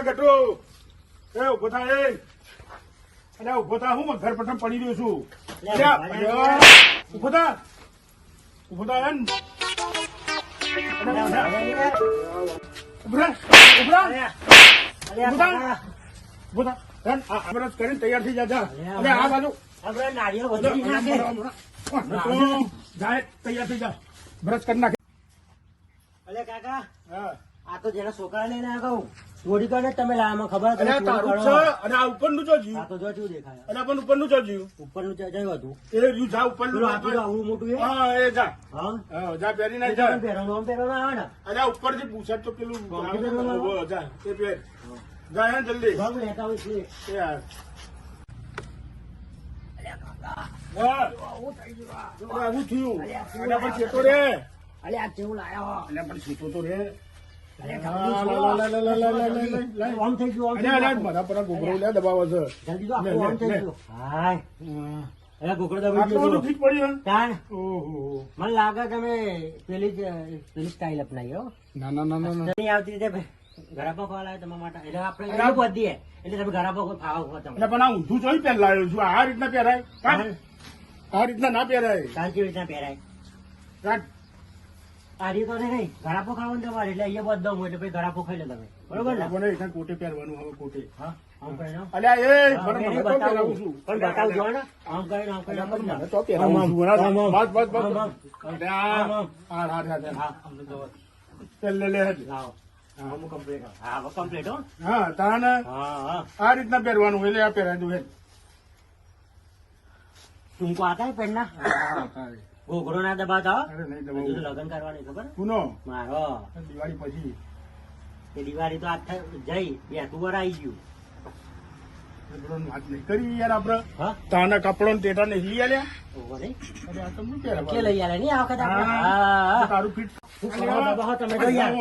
ગટો એ ઉભો થા એ અરે ઉભો થા હું ઘર પઠમ પડી રહ્યો છું ઉભો થા એમ કરીને તૈયાર થઈ જા આ બાજુ જાય તૈયાર થઈ જા બ્રશ કરી નાખે. અલે કાકા આ તો જેના છોકરા લઈને આવ્યા ચોરી કરે તમે લાવવામાં ખબર અને આ ઉપરનું જો જીવ આ તો જો શું દેખાય અને પણ ઉપરનું જો જીવ ઉપરનું જયું હતું એ જીવ જા ઉપરનું આવડું મોટું હા એ જા જા પહેરી ના જા પહેરવાનું આવે ને અરે ઉપર થી પૂછાત તો પેલું જા એ પહેર જા હે જલ્દી ભાગ લેતા હોય છે એ યાર આવું થયું અને પણ ચેતો રે અલે આ કેવું લાયો અને પણ ચેતો તો રે આમ થઈ ગયું મારા પર ગોગરો લે દબાવે છે જલ્દી તો આખું આમ થઈ ગયું હાય અરે ગોગરો દબાઈ આટલું બધું ફીટ પડ્યું તાણ ઓહો મને લાગે તમે પેલી સ્ટાઇલ અપનાવી હો ના ના ના ના નહીં આવતી રીતે ઘરાપા ખોવા લાવે તમારા માટે એટલે આપણે એવું બધીએ એટલે તમે ઘરાપા ખાવા તમે એટલે પણ આ ઊંધું જોઈ પહેલાયો છું આ રીતના પહેરાય આ રીતના ના પહેરાય શાંતિ રીતના પહેરાય રાખ. આ રીતો નહીં ઘરાપો ખાવાનું તમારે એટલે અહીંયા બધા હોય એટલે પછી ઘરાપો ખાઈ લો તમે બરોબર ને મને એકદમ કોટે પહેરવાનું હવે કોટે હા આમ કરીને અલ્યા એ મને પણ તો પહેરાવું છું બતાવજો ને આમ કરીને મને તો પહેરાવું છું બસ બસ બસ આમ. લે લે લાવો હા કમ્પ્લીટ હા કમ્પ્લીટ હો હા તાને હા આ રીતના પહેરવાનું એટલે આ પહેરાય દઉં तुमको आता है पहनना घोघरो ना दबाता અરે નહીં હજુ દબાવું તો લગન કરવાની ખબર પુનો મારો દિવાળી પછી તે દિવાળી તો આજ જઈ બેઠું વાર આવી ગયું વાત નહીં કરી યાર આપડે હા તાના કપડો ને તેટા નહીં લઈ આલ્યા ઓહો નહીં અરે આ તો શું કે પહેરવાનું? લઈ આલે નહીં આ વખત આપણે હા, હા તારું ફીટ દબાવો તમે તો યાર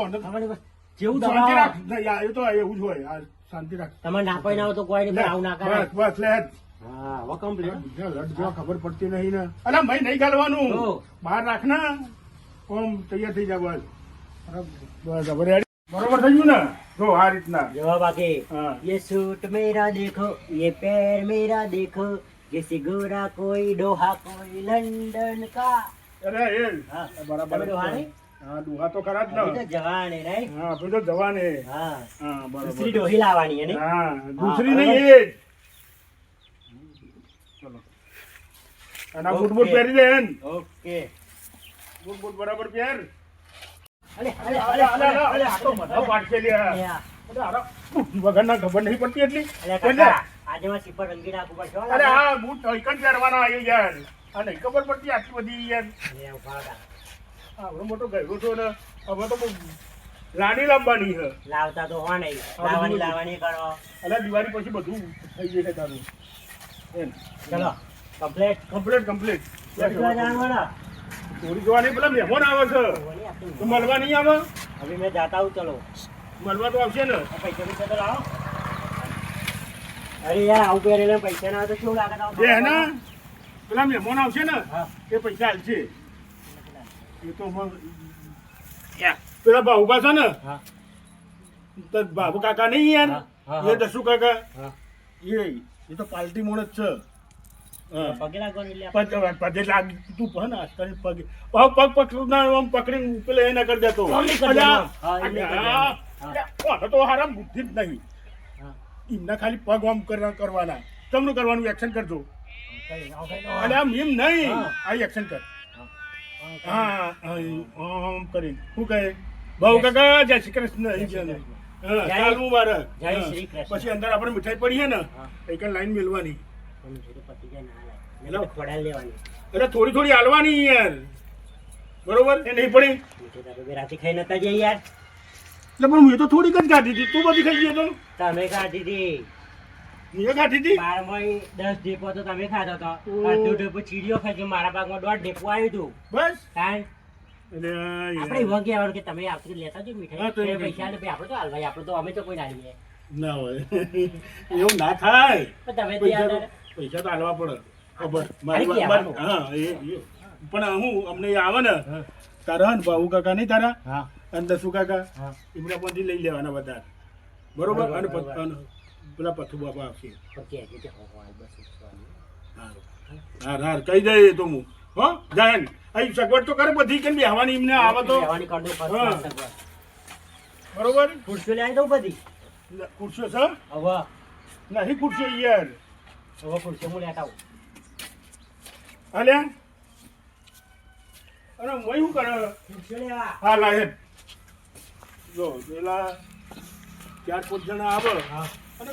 જેવું શાંતિ દબાવો રાખ ના, યાર, એ તો એવું જ હોય આ શાંતિ રાખ તમે ના પાઈ ના હોય તો કોઈ નહીં આવું ના કરે બસ બસ લે હા હવે કમ્પ્લીટ બીજા લટ જેવા ખબર પડતી નહીં ને અલા ભાઈ નહીં ગાલવાનું હો. બહાર રાખ ને ઓમ તૈયાર થઈ જા બસ બસ હવે ready. બરોબર થઈ ગયું ને જો આ રીતના जवाब आके हाँ। ये सूट मेरा देखो ये पैर मेरा देखो ये सिगोरा कोई डोहा कोई लंदन का અરે એ હા. બરાબર તમે ડોહા નહીં? હા ડોહા તો ખરા જ अभी ને तो जवान है नहीं હા આપણે તો જવાને हाँ હા दूसरी બરાબર डोही लावानी है नहीं હા દૂસરી બરાબર. નહીં એ જ. ચલો અને આ બૂટ બૂટ ઓકે. પહેરી દે એન ओके બૂટ બૂટ બરાબર પહેર अरे અરે અરે અરે અરે આ તો બધા પાટ છે લ્યા. અરે આરા બૂટ વગરના ખબર નહીં પડતી એટલી अरे એટલે काका आज मैं सिपर रंगीन आपको पर छोड़ा અરે આ બૂટ એક જ પહેરવાના આવી યાર આ નહીં ખબર પડતી આટલી બધી યાર ये उठाड़ा આવડો મોટો ગયો છો ને હવે તો બહુ લાડી લાવવાની છે लावता तो हो नहीं लावानी लावानी करो અરે દિવાળી પછી બધું થઈ જશે તારું એમ चलो कंप्लीट કમ્પ્લીટ કમ્પ્લીટ कितना जानवाना ચોરી જોવાની પેલા મહેમાન આવે છે તો મળવા નહીં આવે अभी मैं जाता हूँ चलो મળવા તો આવશે ને पैसे भी तो लाओ अरे यार आउ पे रेले पैसे ना तो क्यों लागत आओ બે ને પેલા મહેમાન આવશે ને हाँ એ પૈસા હાલશે એ તો પેલા ભાઉભા છે ને हाँ તો બાબુ કાકા નહીં યાર હા, હા, એ દસુ કાકા हाँ એ તો પાલટી મોણ જ છે હા पगला कौन ले પગે લાગ તું પણ આસ્તા પગે પગ પકડના આમ પકડીને પેલે એ ના કરી દેતો ઓમ નહીં કરી દેવાનો. હા, એમ નહીં કરી દેવાનો. કોને તો હારામ બુદ્ધિ જ નહીં हाँ એમના ખાલી પગ આમ કરવાના તમને કરવાનું એક્શન કરજો आओ અને આમ એમ નહીં હા. આ એક્શન કર હા આમ કરી શું કહે ભાઉ કાકા જય શ્રી કૃષ્ણ એ કહે ને. હા, જય- ચાલ મુબારક જય હા. શ્રી કૃષ્ણ. પછી અંદર આપણે મીઠાઈ પડીએ ને હા. એક લાઈન મેલવાની पति का नाम है मैंने खोड़ा लेवानी એટલે થોડી થોડી હાલવાની યાર બરોબર એ નહીં પડી मुझे तो अभी राती खाई नता जाई यार એટલે પણ મેં તો થોડીક જ કાઢી હતી તું બધી ખાઈ ગયો તો તમે ખાધી હતી મેં કાઢી હતી 10 ઢેપો તો તમે ખાધો તો અડધો ઢેપો ચીડિયો ખાધો મારા ભાગમાં 1.5 ઢેપો આવ્યું હતું બસ કારણ એટલે આપણે એવા કહેવાનું કે તમે આવતી લેતા જો હા, મીઠાઈ તો એ એમ પૈસા આપણે તો હાલ ભાઈ આપણે તો અમે તો કોઈ ના લઈએ ના હોય એવું ના થાય પણ તમે પૈસા ત્યાં તો પૈસા તો હાલવા પડે ખબર અરે કહેવાનું. હા એ પણ હું અમને એ આવે ને હા. તારા ને ભાઉ કાકા નહીં તારા હા અને દસુ કાકા હા એમના પાસેથી લઈ લેવાના બધા બરોબર અને બરોબર. અને પેલા પથુ બાપા આવશે પછી આજે તે હોવાય બસ ઉઠવાની. હારું હાર કહી દઈએ તો હું હો જાય ને અહીં સગવડ તો કરે બધી કેમ બેહવાની એમને આવે તો રહેવાની કાઢો first હા. class સગવડ. બરોબર ખુરશીઓ લઈ આવી દઉં બધી ખુરશીઓ છે હવે નહીં ખુરશીઓ યાર ખુરશીઓ હું લેતા આવું. અલ્યા અને હું શું કરે ખુરશીઓ લેવા. હા લાગે જો પેલા 4-5 જણા આવે હા. અને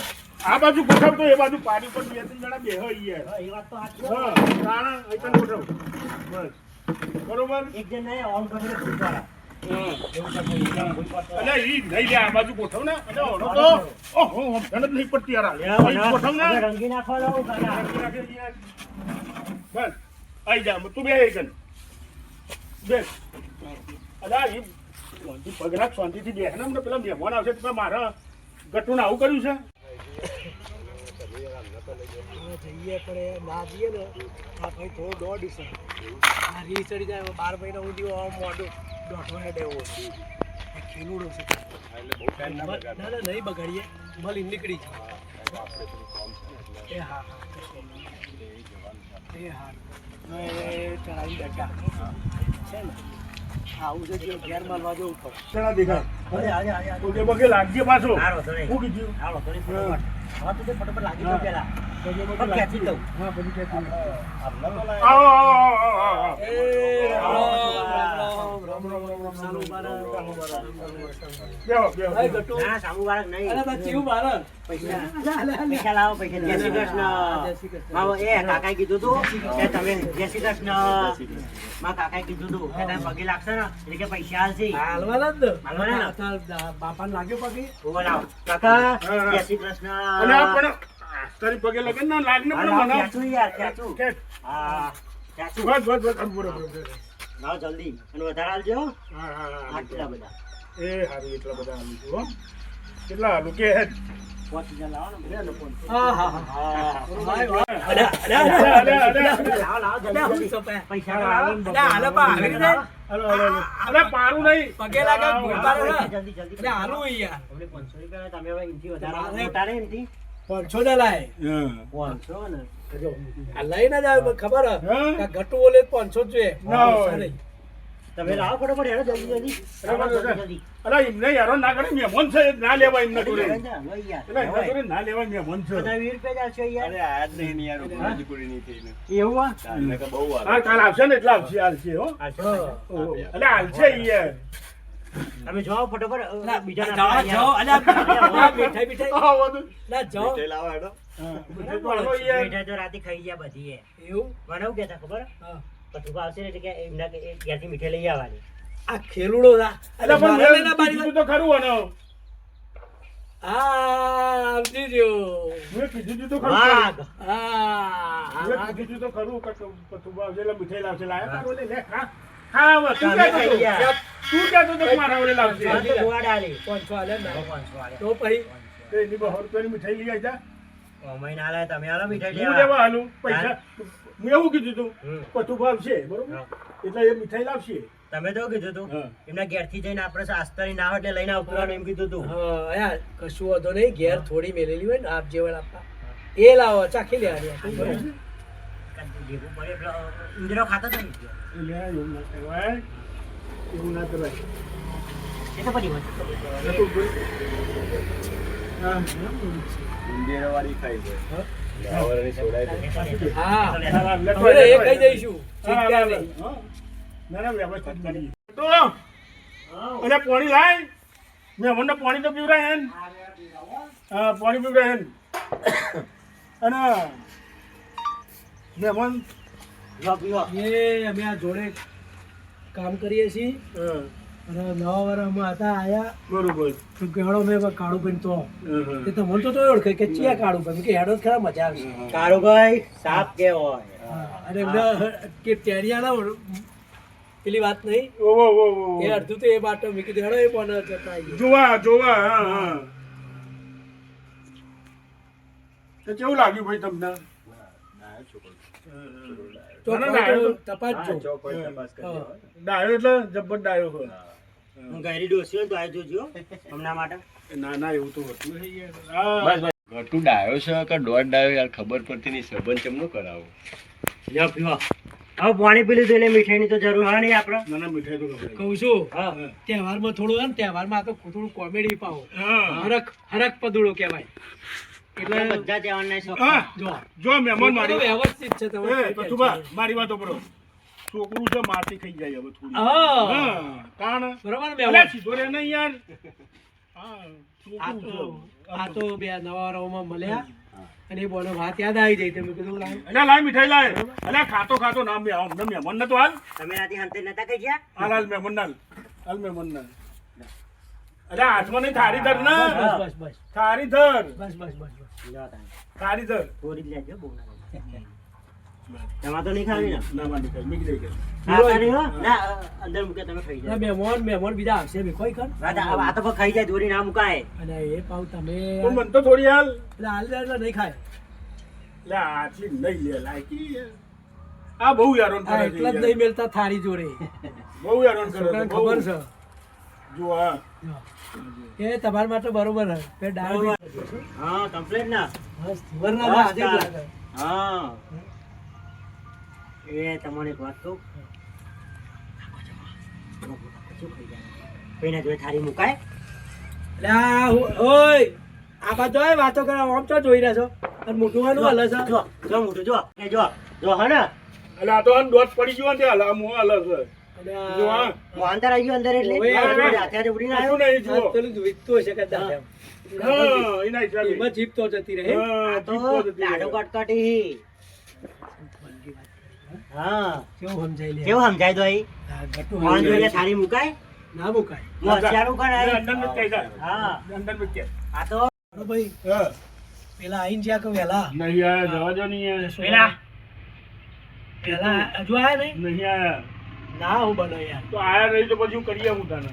આ બાજુ ગોઠવતો એ બાજુ પાડી પર 2-3 જણા બેહ યાર હા, એ વાત તો સાચી હા હો. તાણા અહીં ગોઠવ બસ બરોબર એક જણ નહીં ઓમ કરીને ખુરશીવાળા. હા એવું કરવું, એક જણ ભૂલ પડતો. અલે ઈ નહીં લે આ બાજુ ગોઠવ ને અલે ઓનો તો ઓહો સમજણ જ નહીં પડતી યાર લે, અહીં ગોઠવ ને હવે રંગી નાખવાનો હું કાકા. બસ આઈ જા તું બે એકન બેસ અલા ઈ શાંતિ પગરાક શાંતિથી બેસ ને હમણાં પેલા મહેમાન આવશે તો મારા ગટુને આવું કર્યું છે જઈએ પણ એ ના જઈએ ને આ ભાઈ થોડો દોઢ છે આ રી ચડી જાય 12 મહિના સુધી આમ મોઢું દોઢો હેડે એવો છે આ ખેલુડો છે ના ના નહીં બગાડીએ મળી નીકળી જાય એ હા એ હા ચડાવી બેઠા છે ને આવું છે જે ઘેર મારવા જવું પડે ચણા દેખાય અરે, અરે, અરે, અરે. પગે પગે લાગજે પાછો હારો, તો નહીં. શું કીધું હાલો, તો નહીં ફટાફટ. હા, તો તે ફટાફટ લાગી જાઓ પહેલા. પગે પગે પણ ખેંચી દઉં. હા પછી ખેંચી દઉં. આવો, આવો આવો આવો આવો એ રામ રામ સાલું મારા બેહો બેહો ભાઈ ગટુ ના, સામુબારક નહીં. અરે બા ચીવું મારા પૈસા પૈસા લાવો, પૈસા. જય શ્રી કૃષ્ણ. મારો એ કાકાએ કીધું તું કે તમે જય શ્રી કૃષ્ણ. મારા કાકાએ કીધું તું કે તમે પગે લાગશો ને એટલે કે પૈસા આલશે. હાલવાના જ હાલવાના ને? ને બાપાને લાગ્યો પગે ઉભો લાવો. કાકા, હા. જય શ્રી કૃષ્ણ. અને આ પણ તારી પગે લગે ને લાગને હા, પણ લાવો, મને ખેંચું યાર, ખેંચું. ખેંચ. હા, ખેંચું. બસ બસ બસ બરોબર લાવો જલ્દી. અને વધારે આલજો. હા હા હા આટલા બધા. એ હારું એટલા બધા આલુ છું હો કેટલા આલુ કે હેડ 5 હજાર લાવો ને બધા લોકો. હા હા હા હા. ભાઈ વાહ. અરે અરે અરે લાવો, લાવો, જલ્દી, અલ્યા, હું જલ્દી. સોંપે? પૈસા લાવો. અલ્યા, હાલે પા, આવી રીતે? અરે પારું નહીં પગે લાગે ભૂલ પાડે છે. જલ્દી, જલ્દી. અલ્યા, હાલું હોય યાર. અમને 500 રૂપિયા તમે હવે એનથી વધારે મારે- મોટા ને એનથી 500 ના લાય. 500 ને. જો, આ લઈને જ આવ્યો, ખબર હે? હા? આ ગટુ ઓલે 500 જ જોઈએ. ના હોય. પૈસા નહીં. તમે લાવો ફટાફટ હેડો જલ્દી જલ્દી. જલ્દી. અરે એમને યારો ના કરે મહેમાન છે ના લેવાય એમને જોડે જલ્દી. એટલે લઈ યાર. એમને જોડે ના લેવાય મહેમાન છે બધા 20 રૂપિયા જ આવશે યાર. એવું હા? હા કાલ આવશે ને એટલે આવશે હાલશે હો આવશે. ઓહો. એટલે હાલશે યાર તમે જાઓ ફટાફટ ના, બીજા જાઓ, જાઓ. અલ્યા, મીઠાઈ, મીઠાઈ. હા બધું ના, જાઓ. હા બધું તો હાલો યાર મીઠાઈ તો રાતે ખાઈ ગયા બધી એ. એવું? મને એવું કહેતા ખબર હા. પથુકા આવશે ને એટલે કે એમના ઘેરથી મીઠાઈ લઈ આવવાની. આ ખેલુડો ના. એટલે પણ મારે લઈને મેં બારી- કીધું તો ખરું અને હા, સમજી ગયો. મેં કીધું તો ખરું વાઘ. હા, મેં કીધું તો ખરું કે તું આવશે એટલે મીઠાઈ લાવશે લાયા તારો લે લે ખા ખા હવે તું તમે કહેતો ખાઈ તો. ગયા. તું કહેતો તો કે મારા ઓલે લાવશે આ તો ગોળ આલી. 500 આલે ને. 500 આલે. તો પછી તો એની 200 રૂપિયાની મીઠાઈ લઈ આવી જા મહિના આલે તમે આલો મીઠાઈ હું લેવા. લેવા હાલું પૈસા મેં એવું કીધું તું હમ. પતું ભાવશે બરોબર હા. એટલે એ મીઠાઈ લાવશે તમે તો કીધું તું હા. એમના ઘેરથી જઈને આપણે શાસ્ત્રી ના હોય એટલે લઈને આવતું એમ કીધું તું. હા, યાર, કશું વાંધો નહીં. ઘેર થોડી મેલેલી હોય ને આપ જેવડ આપવા એ લાવો, ચાખી લેવાની. ભેગું પડે એટલે ઈંદરો ખાતો તો નહીં. એટલે એવું ના કહેવાય એવું ના કરાય એ તો પછી વસ્તુ. નતું બોલ. હા હા, હા, લેતો હવે આય, એ લેતો કહી આય. દઈશું. હા, ચિંતા હા, નહીં. હા. ના ના વ્યવસ્થિત કરીએ તો અને પાણી લાય મહેમાનને પાણી તો પીવરાય હે ને? હા પાણી પીવરાય હે ને? અને મહેમાન જો પીવો. એ અમે આ જોડે કામ કરીએ છીએ હા, અને નવા વર્ષમાં હતા આયા બરોબર તો કેવડો મેં કાળું ભાઈ તો હા, તે તમને તો ઓળખે કે ચિયા કાળું ભાઈ કે હેડો જ ખરા મજા આવશે. કાળુભાઈ સાપ કે હોય. હા, અને એમને કે ટેરિયાના પેલી વાત નહીં ઓહો ઓહો એ અડધું તો એ બાટો મેં કીધું હેડો એ પણ જતા આવીએ. જોવા જોવા હા હા તો કેવું લાગ્યું ભાઈ તમને તો ના, ના, કોઈ તો તપાસજો. હા. ડાયો એટલે જબ્બર ડાયો હોય હું ઘરે ડોસ્યો તો આવી જોજો હમણાં માટે. ના ના એવું તો હોતું નહીં યાર. હા. બસ ઘટું ડાયો છે કે દોઢ ડાયો યાર ખબર પડતી નહીં સંબંધ ચમનો કરાવો. લ્યો પીવો. હવે પાણી પી લીધું એટલે મીઠાઈની તો જરૂર હોય નહીં આપણે. ના ના મીઠાઈ તો ગમે. કહું છું હા. તહેવારમાં થોડું હોય ને તહેવારમાં આ તો થોડું કોમેડી પાવો હા. હરક પદુડો કહેવાય એટલે એટલે બધા તહેવારના શોખ. હા. જો જો મહેમાન મારી વ્યવસ્થિત છે તમે એ કચુબા મારી વાતો કરો. છોકરું છે મારથી ખાઈ જાય હવે થોડી. હા. હા. તાણ. બરાબર ને અલ્યા મહેમાન? સીધો રે નહીં યાર. હા. આ છોકરું તો આ તો બે નવા વાળાઓમાં મળ્યા અને એ બોનો વાત યાદ આવી જાય તમે કીધું લાવ. છે. અલ્યા લાય મીઠાઈ લાય. અલ્યા ખાતો નામ બે આમ મહેમાન નતો હાલ. તમે રાતે હાંતે નતા કહી ગયા? હાલ મહેમાન ના હાલ મહેમાન ના. અલ્યા હાથમાં નહીં થારી ધર ને. બસ બસ બસ થારી ધર. બસ બસ બસ બસ લ્યો તાણ. થારી ધર. થોડી જ લેજો બહુ ના લેજો. તમારે તો નહીં ખાવી ને? ના મારી કઈ મીઠી દઈ ગઈ. હા, ખાવી હો? ના અંદર મૂકે તમે ખાઈ ના, જાઓ. મહેમાન બીજા આવશે બી કોઈ કર આ તો ખાઈ જાય દોરી ના મુકાય. અને એ પાવ તમે તો મન તો થોડી હાલ. એટલે હાલ એટલે નહીં ખાય લે આટલી નહીં લે લાયકી. આ બહુ હેરાન આ કરે એટલા જ છે નહીં યાર. મેલતા થારી જોડે બહુ હેરાન કરે છે. છોકરાને બહુ. ખબર છે જો હા. જો. એ તમારા માટે બરોબર હે બે દાળ બી હા, કમ્પ્લીટ ના. બસ વરના બસ જ લાગે. હા. એ તમને એક વાત કહું. શું ખાઈ જાય? કોઈના જોડે થાળી મુકાય? એટલે ઓય આ બાજુ ઓય વાતો કરો આમ તો જોઈ રહ્યા છો અને મોટું વાનું હલે છે જો જો મોટું જો એ જો હે ને એટલે આ તો આમ દોત પડી ગયો ને હાલ આમ હાલ છે. અને જો હા. હું અંદર આવી ગયો અંદર એટલે ઓય, હાથે હાથે ઉડીને આવ્યો. કશું નહીં આ જુઓ. પેલું જોઈતું હશે કદાચ એમ. હા એના હિસાબે. એમાં જીભ તો જતી રહે હા, આ તો જીભતો જતી રહે. લાડુ કટકટી. હા, કેવું સમજાય લે કેવું સમજાય તો અહીં? આ ગટુ મોહન સમજાય. જોડે થાળી મુકાય? ના મુકાય હું હોશિયારું કર અહીં. અંદર જ કહી દે. હા, અંદર જ કહે. આ તો અરે ભાઈ હા. પેલા આઈને જ્યાં કે વહેલા નહીં આયા જવા દો નહીં આયા. પેલા પેલા હજુ આયા નહીં નહીં આયા. ના હું બનો યાર તો આયા નહીં તો પછી હું કરીએ હું તને.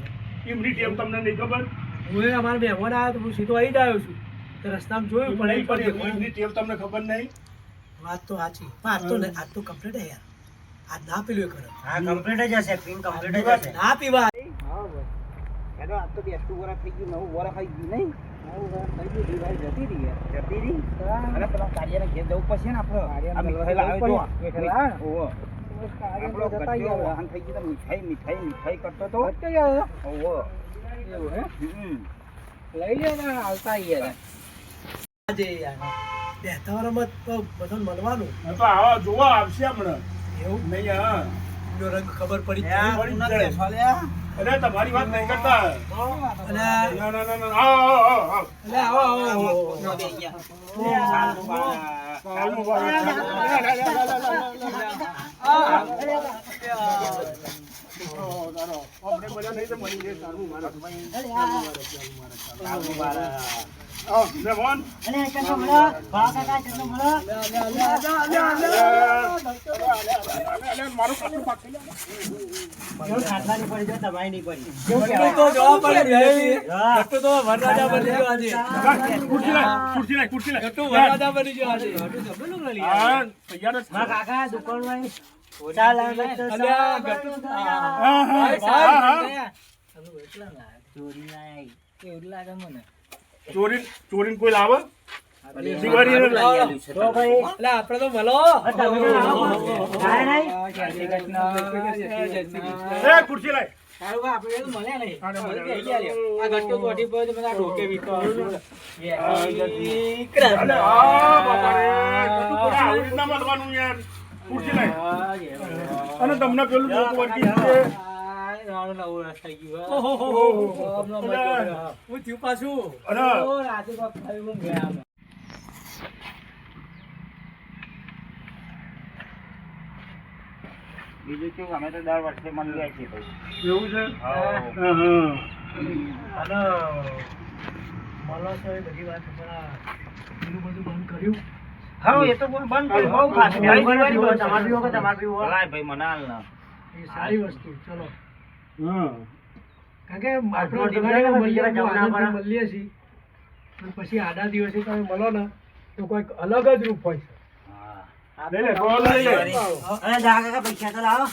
એમની ટેમ તમને નહીં ખબર. હું અમારા મહેમાન આવ્યા તો હું સીધો અહીં જ આવ્યો છું તો રસ્તામાં જોયું પણ નહીં અહીં પડી. એમની ટેમ તમને ખબર નહીં. વાત તો સાચી પણ આજ તો આજ તો કમ્પ્લીટ હે યાર આજ ના પીલું કરે હા, કમ્પ્લીટ જ હશે. પિન કમ્પ્લીટ જ હશે. ના પીવા હેલો, આ તો બેસતું વરસ થઈ ગયું, નવું વરસ આવી ગયું નહીં? નવું વરસ થઈ ગયું, દિવાળી જતી રહી યાર. જતી રહી? અરે પેલા કાળિયાના ઘેર જવું પડશે ને આપણે. આ મીઠાઈ લાવે જો. ઓહો. આપણો ગટ્યો વાહન થઈ ગયું તો મીઠાઈ કરતો તો. ઓહો. એવું હે? લઈ લે ને આવતા આવીએ. આજે યાર બેહતા વાળામાં તો બધાને મળવાનું હા તો આવા જોવા આવશે હમણાં. એવું નહીં હા. નો રંગ ખબર પડી પડી જ જાય. અરે તમારી વાત નહીં કરતા. અને ના ના ના ના. આવો. એટલે આવો સારું બાબા. આપણે બધા નહીં તો મળી જાય. સારું મારા. આવો, મહેમાન. અલે, ચલો મળો. ભા કાકા, ચલો મળો. મારું કપડું પાકી લે. એવું ખાટલાની પડી જાય, તમારી નહીં પડી. ગટ્ટુ તો જોવા પડે ને. હા. ગટ્ટુ તો વરરાજા બની ગયો આજે ખુરશી લાય. ગટ્ટુ વરરાજા બની ગયો આજે ગટ્ટુ જબલું લઈ હા, તૈયાર જ છે. મારા કાકા દુકાનમાં ચાલ આવે તો અલે આ સારું ગટ્ટુ થયા. હા, હા, હા, હા. ચોરી લાય. ચોરીને કોઈ લાવે? દિવાળીને લાવે. તો ભાઈ, એટલે આપણે તો મળો તમે તો લાવો. કાંઈ નહીં. એ ખુરશી લાય. આ ગટ્ટુ તો અઢી પડ્યો તો બધા ઢોકે વીકો અલે, આ બાપા રે. બધું કોઈ આવી રીતના મળવાનું યાર. ખુરશી લાય. અને તમને પેલું જોક વર્ગી છે. હું થયું પાછું અને બીજું કેવું અમે તો દર વર્ષે મળીએ છીએ ભાઈ. એવું છે? હા. હા, હા. અને મળો છો એ બધી વાત તમારા પેલું બધું બંધ કર્યું હા, એ તો બંધ કરી બહુ ખાસ. તમારે પીવો કે તમારે પીવો? એ સારી વસ્તુ ચલો હા. કારણ કે આપણે આટલું દિવાળીમાં મળીએ જમણા આનંદથી વાળા. મળીએ છીએ અને પછી આડા દિવસે તમે મળો ને તો કોઈક અલગ જ રૂપ હોય છે લઈ લે, ગોળ લઈ લે. અરે જા કાકા, પૈસા તો લાવો.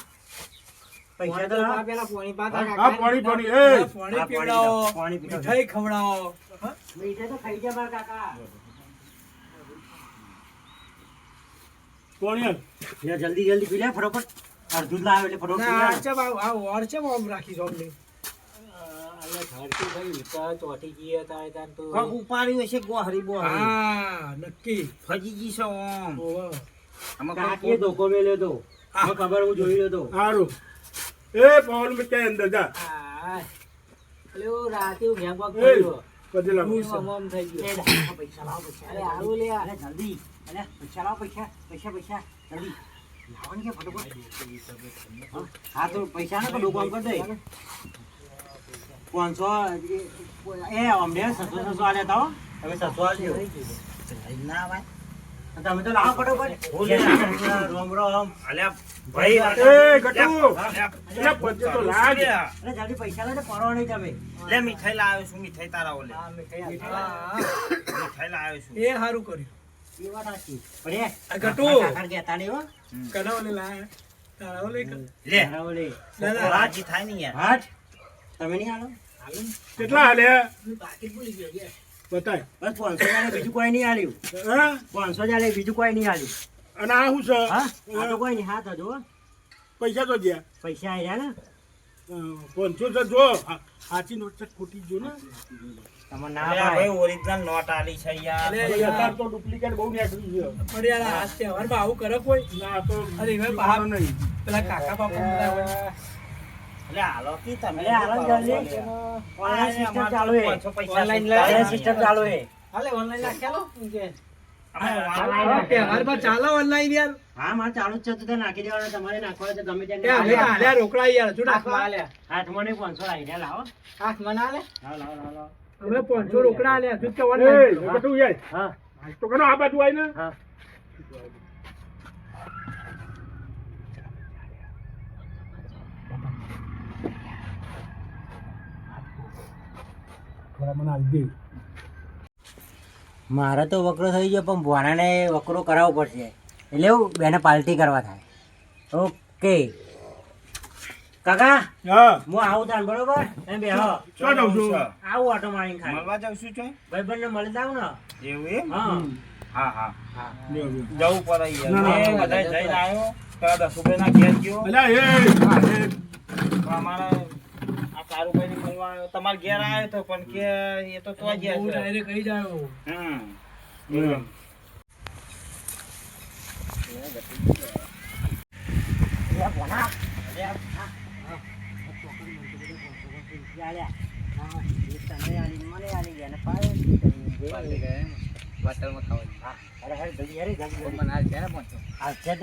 પૈસા તો આ પેલા પોણી પાતા હા પાણી પાણી એ પાણી પીવડાવો પાણી પીવડાવો. મીઠાઈ ખવડાવો હા? મીઠાઈ તો ખાઈ જા મારા કાકા પાણી હાલ. લે જલ્દી જલ્દી પી લે ફટાફટ અડધું જ લાવે એટલે ફટાફટ પી ના, લે. આ ચમ આ વર ચમ આમ રાખી છો અમને? કોક ઉપાડ્યું હશે ગોહરી બોહરી હા નક્કી ફજી જી છે ઓમ ઓવે. આમાં કાકીએ ધોકો મેલ્યો તો મને ખબર હું જોઈ રહ્યો તો સારું એ પવન માં ક્યાં અંદર જા એ પછી લાવ. પૈસા લાવો પૈસા અરે આવું લે અરે જલ્દી અરે પૈસા લાવો પૈસા પૈસા પૈસા જલ્દી લાવવાની કે ફટાફટ હા તો પૈસા ને તો કામ કર દે 500 એ અમને 600 આલ્યા તા હવે 600 આલ્યો ના ભાઈ તમે તો લાવો ફટાફટ રોમ રોમ અલ્યા ભાઈ એ ગટુ એટલે પછી તો લાગ અરે જલ્દી પૈસા લે પડો નહીં તમે લે મીઠાઈ લાવ્યો છું મીઠાઈ તારા ઓલે મીઠાઈ લાવ્યો છું એ સારું કર્યું એ વાત સાચી અરે આ ગટુ કાકા કહેતા નહીં હો કના ઓલે લાયા તારા ઓલે કર. લે ઓલે ના, ના. રાજી થાય નહીં યાર હાટ તમે નહીં આલો કેટલા હાલ્યા બાકી ભૂલી ગયો યાર. બતાય બસ 500 જાલે બીજું કોઈ નહીં આલ્યું હા 500 જાલે બીજું કોઈ નહીં આલ્યું અને આ શું છે હા આ તો કોઈ નહીં હાથ હજો પૈસા તો ગયા પૈસા આયા ને 500 છે જો સાચી નોટ છે ખોટી જો ને તમે ના ભાઈ ઓરિજિનલ નોટ આલી છે યાર અરે ભાઈ, યાર. અત્યારે તો ડુપ્લિકેટ બહુ નીકળી છે પણ યાર આ તહેવારમાં આવું કરે કોઈ ના તો અરે હવે બહાર નહીં પેલા કાકા બાપા બધા હોય. લે હાલો કી તમે લે હાલો જલ્દી ઓનલાઈન સિસ્ટમ ચાલુ હે ઓનલાઈન સિસ્ટમ ચાલુ હે હાલે ઓનલાઈન નાખેલો કે તહેવારમાં ચાલે online યાર. હા મારે ચાલુ જ છે તો તે નાખી દેવાના તમારે નાખવા છે ગમે એ અમે ત્યાં તો હાલ્યા રોકડા યાર હજુ નાખવા. હાથમાં નહીં 500 લાવી દે લાવો હાથમાં ના લે લાવો લાવો લાવો અમે 500 રોકડા હાલ્યા હજુ તો એ online. ગટુ યાર હા તો કનો આ બાજુ આવીને હા થોડા મને આલી દે મારે તો વકરો થઈ ગયો પણ ભોણાને વકરો કરાવવો પડશે એટલે એવું બેને પાર્ટી કરવા થાય ઓકે કાકા હા હું આવું તાન બરોબર એમ બેહો શું કહું છું આવું ઓટો મારીને ખાલી મળવા જાવ છું ચોય ભાઈબંધને મળી જાવ ને એવું એમ હા હા હા લ્યો, લ્યો. જવું પડે ના, ના, યાર ના. બધા જઈને આવ્યો પેલા 10 રૂપિયાના ઘેર ગયો અલ્યા એ અમારા આ કારુભાઈને મળવા આવ્યો તમારા ઘેર આવ્યો તો પણ કે એ તો તો ગયા બહુ છે direct કહી જાયો. હમ હમ.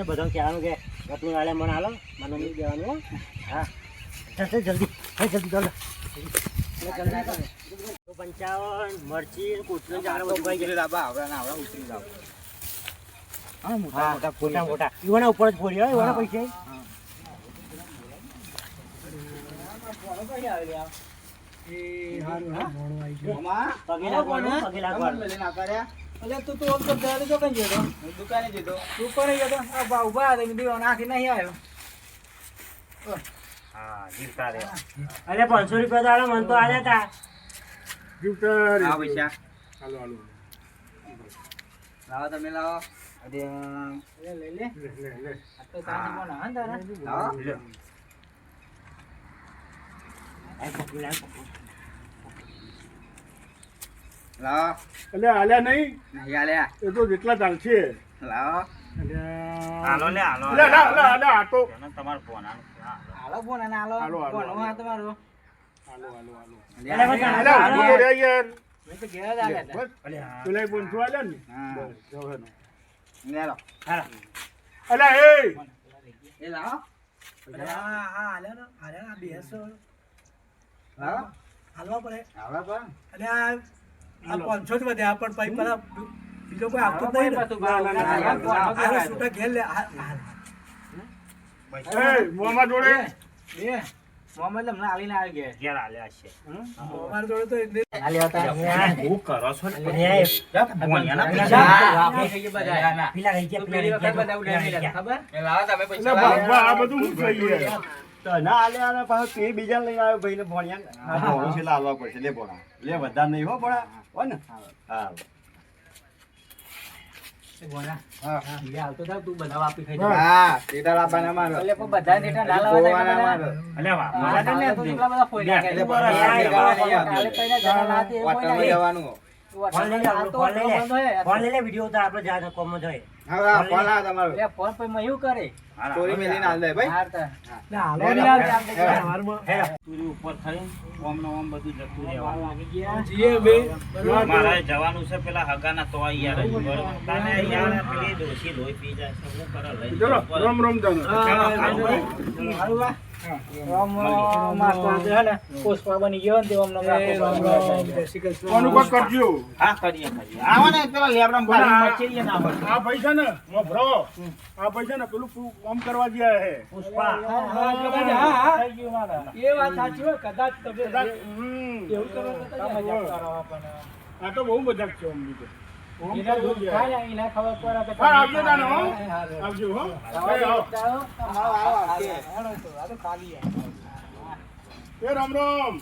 બધો કહેવાનું કે ગટુ વાળે મને હાલો મને નહીં દેવાનું હો. હા જલ્દી જલ્દી જલ્દી ચાલો 55 મરચી કૂટનું ચાર બધું ભાઈ ગયેલું લાબા આવડા આવડા ઉતરી જાવ હા હા મોટા મોટા ઈવાના ઉપર જ ફોડી હોય ઈવાના પૈસા એ હારું હા, મોણો આવી ગયો. પગે લાગવાનું પગે લાગવાનું અલ્યા તું તો આમ તો દાડે જો કઈ ગયો તો? દુકાને જતો દુકાને ગયો તો? આ બા ઊભા હતા, મેં કીધું નાખી નહીં આવ્યો. હા જીવતા રે અરે 500 રૂપિયા તો આલો મને તો આલ્યા તા ગિફ્ટર આ પૈસા હાલો હાલો લાવો તમે લાવો લે, લઈ લે. લે લે લે આ તો તારી પણ હા તારા. લાવો આ પકડી લાગ લાવો અલ્યા હાલ્યા નહીં નહીં આલ્યા એ તો જેટલા ચાલશે લાવો અલ્યા હાલો લે હાલો અલ્યા ના અલ્યા અલ્યા આ તો તમારો ફોન હાલો ફોન અને હાલો. હાલો, હાલો, ફોન, હું આ તમારો. હાલો હાલો હાલો અલ્યા બસ અલ્યા હાલો. ઉભો રે યાર મેં તો ઘેર જ આવ્યા હતા. બસ પેલા 500 આલ્યા ને હા. બસ જવાનો લેલો અલ્યા એ એ લાવો હા, હા, હાલ્યા ને, હાલ્યા ને, આ બેસો. લાવો હાલવા પડે. આવડા પણ અને આ 500 જ વધ્યા, પણ પછી પેલા બીજો કોઈ આપતો જ નહીં ને. ના, ના, ના, ના, ના. હાલો, છૂટા ઘેર લે. હાલ. એ મોમાં જોડે બે. મોહમ્મદ હમણાં આવીને આવી ગયા ઘેર આલ્યા છે અમારા જોડે તો એટલે આલી હતા હું કરો છો અરે ભોણિયાના પેલા પેલા રહી ગયા પેલા રહી ગયા લાવો તમે એટલે ભાગવા આ બધું શું થઈ યાર ના આલે આલે પાછો તે બીજા લઈને આવ્યો ભાઈને ભણ્યા ભણું છે લાવવા પડશે લે ભણા લે વધારે નહીં હો ભણા હો ને હા હા ટેટા લાવવાના મારો એટલે પણ બધા ટેટા ના લાવવાના મારો અલ્યા વાટણમાં જવાનું હવે આ ફોન આ તમારો સ્ટોરી મેલીને હાલ દે ભાઈ તુરી ઉપર થઈ ઓમ ને ઓમ બધું જતું રહેવાનું જીએ બે મારે જવાનું છે પેલા હગાના તો યાર બરોબર તને યાર પેલી ડોશી લોહી પી જાય છે હું કરે લઈ ચલો રામ રામ જાનો પુષ્પા બની ગયો ને તેમ કોનું કોક કરજો હા કરીએ આવો ને પેલા લેબડા માં મચેરીએ ના હોય આ પૈસા ને મોભરો આ પૈસા ને પેલું કામ કરવા ગયા હે પુષ્પા એ વાત સાચી હોય કદાચ તમે એવું કરો તો મજાક કરો આપણને આ તો બહુ મજાક છે અમને તો એના દુઃખ થાય એને ખબર પડે કે હા આવજો તાનો હો આવજો હો એ રામ રામ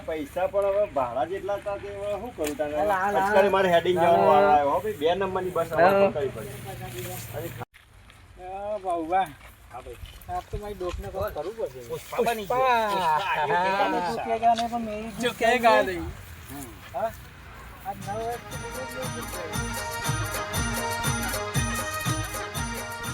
પૈસા પણ હવે ભાડા જેટલા હતા તે હવે શું કરું તારે અત્યારે મારે હેડિંગ જવાનો વારો આવ્યો હો ભાઈ 2 નંબરની બસ હવે પકડવી પડે પુષ્પા બની જો કે ગા નહીં આ નવ